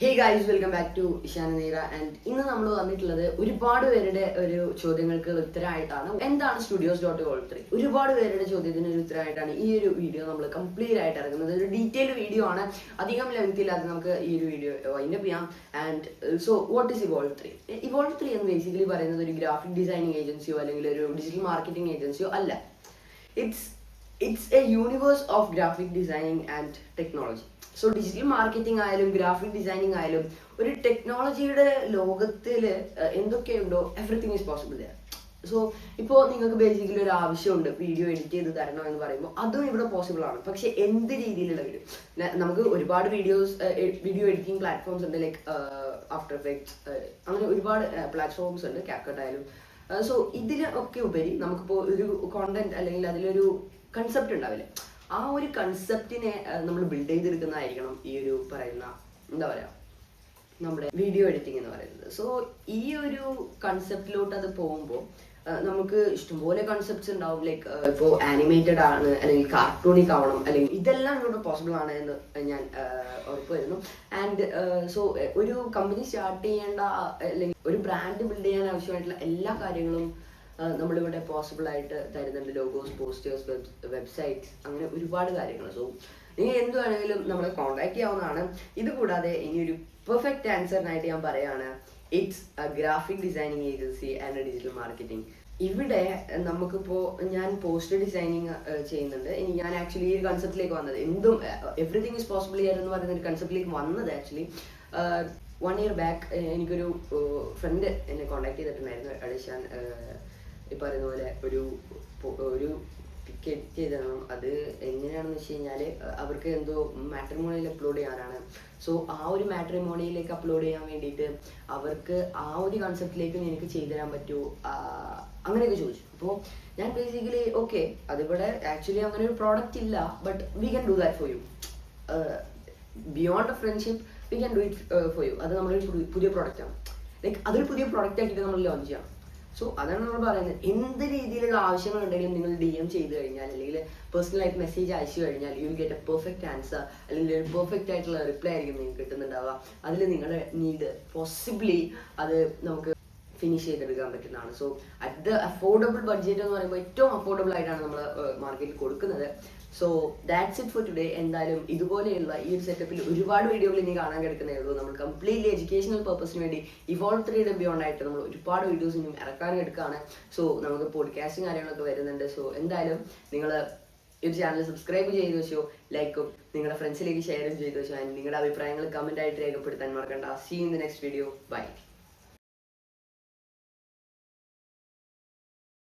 Hey guys, welcome back to Ishan Neera. And ഇന്ന് നമ്മൾ വന്നിട്ടുള്ളത് ഒരുപാട് പേരുടെ ഒരു ചോദ്യങ്ങൾക്ക് ഉത്തരമായിട്ടാണ്. എന്താണ് studios.all3? ഒരുപാട് പേരുടെ ചോദ്യത്തിന് ഒരു ഉത്തരമായിട്ടാണ് ഈ ഒരു വീഡിയോ നമ്മൾ കംപ്ലീറ്റ് ആയിട്ട് ഇറങ്ങുന്നത്. ഒരു ഡീറ്റെയിൽഡ് വീഡിയോ ആണ്, അധികം ലെങ്ത് ഇല്ലാതെ നമുക്ക് ഈ ഒരു വീഡിയോ വൈൻഡപ്പ് ചെയ്യാം. And so what is Evolve3? Evolve3 എന്ന് ബേസിക്കലി പറയുന്നത് ഒരു ഗ്രാഫിക് ഡിസൈനിങ് ഏജൻസിയോ അല്ലെങ്കിൽ ഒരു ഡിജിറ്റൽ മാർക്കറ്റിംഗ് ഏജൻസിയോ അല്ല. It's a universe of graphic designing and technology. So digital marketing ആയാലും ഗ്രാഫിക് ഡിസൈനിങ് ആയാലും ഒരു ടെക്നോളജിയുടെ ലോകത്തിൽ എന്തൊക്കെയുണ്ടോ everything is possible there. So ഇപ്പോൾ നിങ്ങൾക്ക് ബേസിക്കലി ഒരു ആവശ്യമുണ്ട്, വീഡിയോ എഡിറ്റ് ചെയ്ത് തരണം എന്ന് പറയുമ്പോൾ അതും ഇവിടെ പോസിബിൾ ആണ്. പക്ഷെ എന്ത് രീതിയിലുള്ള വീഡിയോ, നമുക്ക് ഒരുപാട് വീഡിയോ എഡിറ്റിംഗ് പ്ലാറ്റ്ഫോംസ് ഉണ്ട്, ലൈക്ക് ആഫ്റ്റർ എഫക്ട്സ്, അങ്ങനെ ഒരുപാട് പ്ലാറ്റ്ഫോംസ് ഉണ്ട്, ക്യാപ്കട്ട് ആയാലും. സോ ഇതിന് ഒക്കെ ഉപരി നമുക്കിപ്പോൾ ഒരു കോണ്ടന്റ് അല്ലെങ്കിൽ അതിലൊരു കൺസെപ്റ്റ് ഉണ്ടാവില്ലേ, ആ ഒരു കൺസെപ്റ്റിനെ നമ്മൾ ബിൽഡ് ചെയ്തെടുക്കുന്നതായിരിക്കണം ഈ ഒരു പറയുന്ന എന്താ പറയുക നമ്മുടെ വീഡിയോ എഡിറ്റിംഗ് എന്ന് പറയുന്നത്. സോ ഈ ഒരു കൺസെപ്റ്റിലോട്ട് അത് പോകുമ്പോൾ നമുക്ക് ഇഷ്ടംപോലെ കൺസെപ്റ്റ്സ് ഉണ്ടാവും. ലൈക്ക് ഇപ്പോൾ ആനിമേറ്റഡ് ആണ് അല്ലെങ്കിൽ കാർട്ടൂണിക് ആവണം, അല്ലെങ്കിൽ ഇതെല്ലാം ഇവിടെ പോസിബിൾ ആണ് എന്ന് ഞാൻ ഉറപ്പ് വരുന്നു. ആൻഡ് സോ ഒരു കമ്പനി സ്റ്റാർട്ട് ചെയ്യേണ്ട അല്ലെങ്കിൽ ഒരു ബ്രാൻഡ് ബിൽഡ് ചെയ്യാൻ ആവശ്യമായിട്ടുള്ള എല്ലാ കാര്യങ്ങളും നമ്മളിവിടെ പോസിബിൾ ആയിട്ട് തരുന്നുണ്ട്. ലോഗോസ്, പോസ്റ്റേഴ്സ്, വെബ്സൈറ്റ്സ്, അങ്ങനെ ഒരുപാട് കാര്യങ്ങൾ. സോ നിങ്ങൾ എന്ത് വേണമെങ്കിലും നമ്മളെ കോൺടാക്ട് ചെയ്യാവുന്നതാണ്. ഇത് കൂടാതെ ഇനിയൊരു പെർഫെക്റ്റ് ആൻസറിനായിട്ട് ഞാൻ പറയാണ്, it's A graphic designing agency and A digital marketing. ഇവിടെ നമുക്കിപ്പോൾ ഞാൻ പോസ്റ്റർ ഡിസൈനിങ് ചെയ്യുന്നുണ്ട്. ഞാൻ ആക്ച്വലി ഈ ഒരു കൺസെപ്റ്റിലേക്ക് വന്നത് എവറിഥിങ് ഇസ് പോസിബിൾ ഹിയർ എന്ന് പറയുന്ന ഒരു കൺസെപ്റ്റിലേക്ക് വന്നത് ആക്ച്വലി 1 year ബാക്ക് എനിക്കൊരു ഫ്രണ്ട് എന്നെ കോൺടാക്ട് ചെയ്തിട്ടുണ്ടായിരുന്നു. അടിശാൻ ഈ പറയുന്ന പോലെ ഒരു പിക്ക് എഡിറ്റ് ചെയ്ത് തരണം. അത് എങ്ങനെയാണെന്ന് വെച്ച് കഴിഞ്ഞാൽ അവർക്ക് എന്തോ മാട്രിമോണിയിൽ അപ്ലോഡ് ചെയ്യാനാണ്. സോ ആ ഒരു മാട്രിമോണിയിലേക്ക് അപ്ലോഡ് ചെയ്യാൻ വേണ്ടിയിട്ട് അവർക്ക് ആ ഒരു കൺസെപ്റ്റിലേക്ക് എനിക്ക് ചെയ്തു തരാൻ പറ്റുമോ, അങ്ങനെയൊക്കെ ചോദിച്ചു. അപ്പോൾ ഞാൻ ബേസിക്കലി ഓക്കെ, അതിവിടെ ആക്ച്വലി അങ്ങനെ ഒരു പ്രോഡക്റ്റ് ഇല്ല, but we can do that for you. Beyond A friendship we can do it for you. അത് നമ്മളൊരു പുതിയ പ്രോഡക്റ്റാണ്, ലൈക്ക് അതൊരു പുതിയ പ്രോഡക്റ്റ് ആക്കിയിട്ട് നമ്മൾ ലോഞ്ച് ചെയ്യാം. സോ അതാണ് നമ്മൾ പറയുന്നത്. എന്ത് രീതിയിലുള്ള ആവശ്യങ്ങളുണ്ടെങ്കിലും നിങ്ങൾ DM ചെയ്ത് കഴിഞ്ഞാൽ അല്ലെങ്കിൽ പേഴ്സണലായിട്ട് മെസ്സേജ് അയച്ചു കഴിഞ്ഞാൽ you will get A perfect answer, അല്ലെങ്കിൽ ഒരു പെർഫെക്റ്റ് ആയിട്ടുള്ള റിപ്ലൈ ആയിരിക്കും നിങ്ങൾക്ക് കിട്ടുന്നുണ്ടാവുക. അതിൽ നിങ്ങളുടെ നീഡ് പോസിബിളി അത് നമുക്ക് ഫിനിഷ് ചെയ്തെടുക്കാൻ പറ്റുന്നതാണ്. So at the affordable budget എന്ന് പറയുമ്പോൾ ഏറ്റവും അഫോർഡബിൾ ആയിട്ടാണ് നമ്മൾ മാർക്കറ്റിൽ കൊടുക്കുന്നത്. So that's it for today. എന്തായാലും ഇതുപോലെയുള്ള ഈ ഒരു സെറ്റപ്പിൽ ഒരുപാട് വീഡിയോകൾ ഇനി കാണാൻ കിടക്കുന്നേ ഉള്ളൂ. നമ്മൾ കംപ്ലീറ്റ്ലി എഡ്യൂക്കേഷണൽ പർപ്പസിന് വേണ്ടി Evolve3 ബിയോണ്ട് ആയിട്ട് നമ്മൾ ഒരുപാട് വീഡിയോസ് ഇനി ഇറക്കാൻ എടുക്കുകയാണ്. സോ നമുക്ക് പോഡ്കാസ്റ്റും കാര്യങ്ങളൊക്കെ വരുന്നുണ്ട്. സോ എന്തായാലും നിങ്ങൾ ഈ ഒരു ചാനൽ സബ്സ്ക്രൈബ് ചെയ്ത് വെച്ചോ, ലൈക്കും നിങ്ങളുടെ ഫ്രണ്ട്സിലേക്ക് ഷെയറും ചെയ്ത് വെച്ചോ. ആൻഡ് നിങ്ങളുടെ അഭിപ്രായങ്ങൾ കമന്റ് ആയിട്ട് രേഖപ്പെടുത്താൻ മറക്കണ്ട. See in the next video. By.